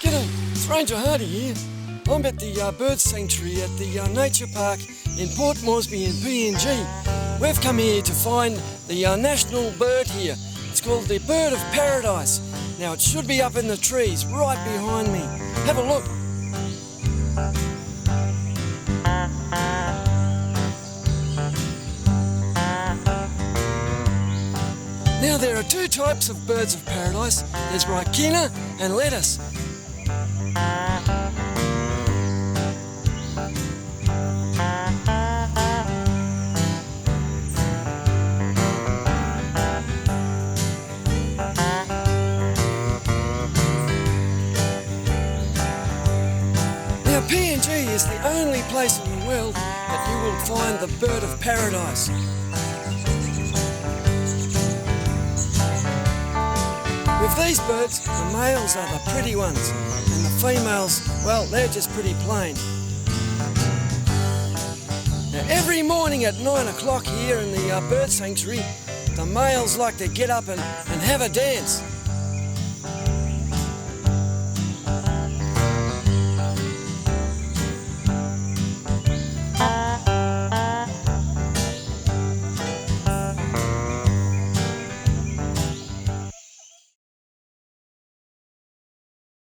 G'day, it's Ranger Hardy here. I'm at the bird sanctuary at the nature park in Port Moresby in PNG. We've come here to find the national bird here. It's called the bird of paradise. Now it should be up in the trees right behind me. Have a look. Now there are two types of birds of paradise. There's ricina and lettuce. Now PNG is the only place in the world that you will find the bird of paradise. With these birds, the males are the pretty ones, and the females, well, they're just pretty plain. Now, every morning at 9 o'clock here in the bird sanctuary, the males like to get up and have a dance.